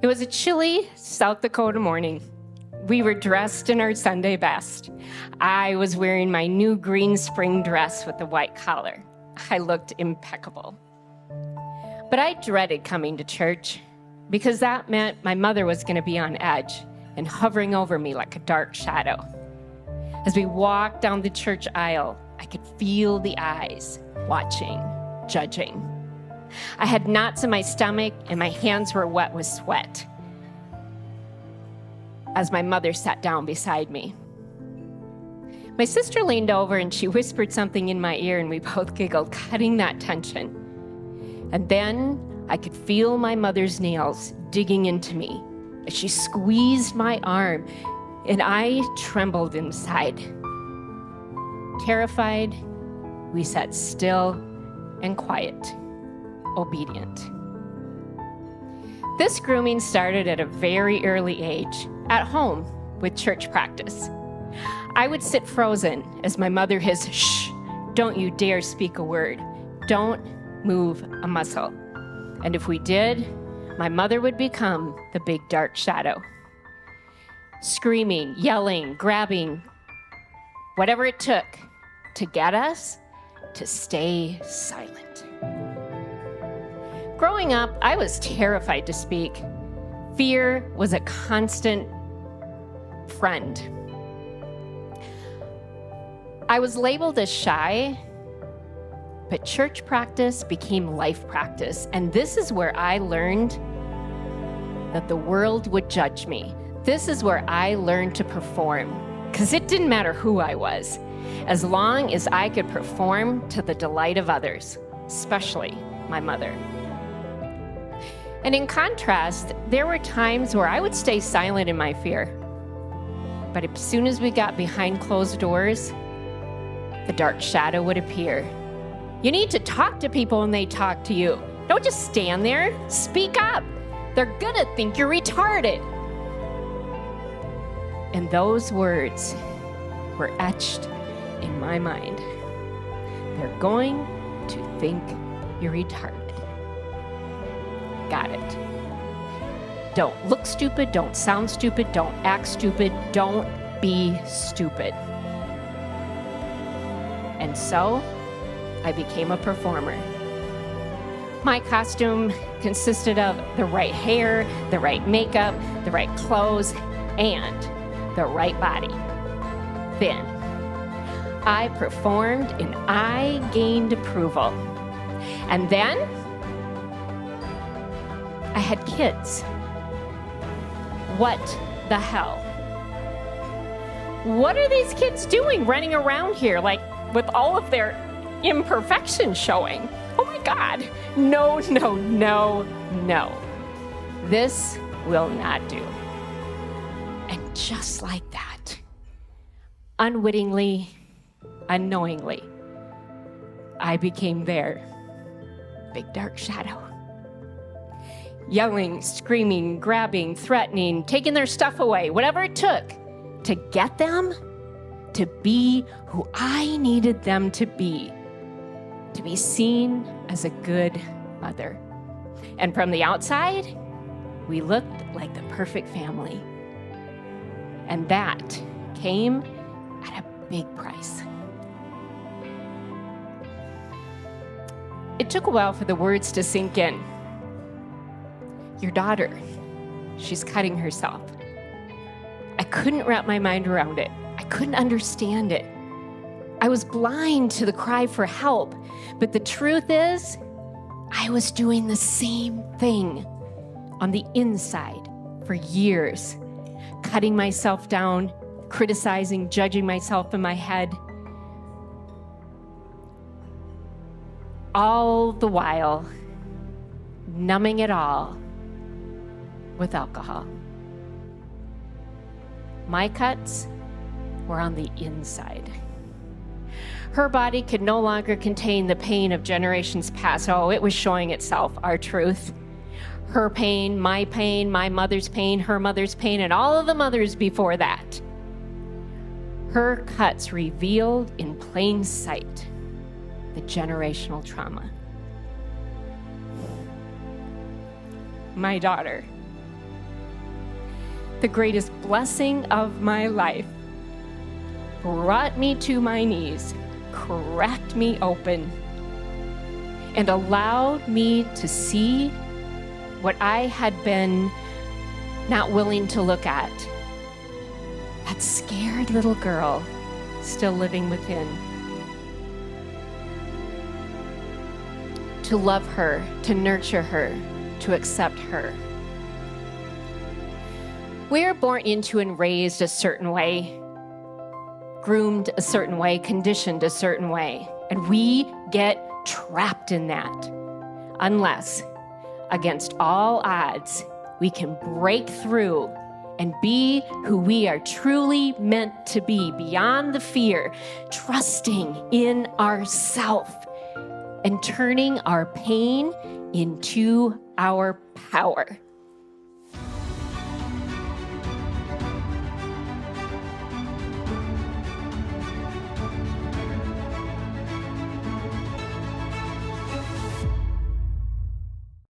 It was a chilly South Dakota morning. We were dressed in our Sunday best. I was wearing my new green spring dress with the white collar. I looked impeccable. But I dreaded coming to church because that meant my mother was going to be on edge and hovering over me like a dark shadow. As we walked down the church aisle, I could feel the eyes watching, judging. I had knots in my stomach and my hands were wet with sweat as my mother sat down beside me. My sister leaned over and she whispered something in my ear and we both giggled, cutting that tension. And then I could feel my mother's nails digging into me as she squeezed my arm and I trembled inside. Terrified, we sat still and quiet, obedient. This grooming started at a very early age, at home with church practice. I would sit frozen as my mother hissed, "Shh, don't you dare speak a word. Don't move a muscle." And if we did, my mother would become the big dark shadow. Screaming, yelling, grabbing, whatever it took to get us to stay silent. Growing up, I was terrified to speak. Fear was a constant friend. I was labeled as shy, but church practice became life practice. And this is where I learned that the world would judge me. This is where I learned to perform, because it didn't matter who I was, as long as I could perform to the delight of others, especially my mother. And in contrast, there were times where I would stay silent in my fear. But as soon as we got behind closed doors, the dark shadow would appear. You need to talk to people when they talk to you. Don't just stand there. Speak up. They're gonna think you're retarded. And those words were etched in my mind. They're going to think you're retarded. Got it. Don't look stupid, don't sound stupid, don't act stupid, don't be stupid. And so, I became a performer. My costume consisted of the right hair, the right makeup, the right clothes, and the right body. Then, I performed and I gained approval. And then, I had kids. What the hell? What are these kids doing running around here like with all of their imperfections showing? Oh my God. No, no, no, no. This will not do. And just like that, unwittingly, unknowingly, I became their big dark shadow. Yelling, screaming, grabbing, threatening, taking their stuff away, whatever it took to get them to be who I needed them to be seen as a good mother. And from the outside, we looked like the perfect family. And that came at a big price. It took a while for the words to sink in. Your daughter, she's cutting herself. I couldn't wrap my mind around it. I couldn't understand it. I was blind to the cry for help. But the truth is, I was doing the same thing on the inside for years, cutting myself down, criticizing, judging myself in my head. All the while, numbing it all with alcohol. My cuts were on the inside. Her body could no longer contain the pain of generations past. Oh, it was showing itself, our truth. Her pain, my mother's pain, her mother's pain, and all of the mothers before that. Her cuts revealed in plain sight the generational trauma. My daughter, the greatest blessing of my life, brought me to my knees, cracked me open, and allowed me to see what I had been not willing to look at. That scared little girl still living within. To love her, to nurture her, to accept her. We're born into and raised a certain way, groomed a certain way, conditioned a certain way, and we get trapped in that unless, against all odds, we can break through and be who we are truly meant to be, beyond the fear, trusting in ourself and turning our pain into our power.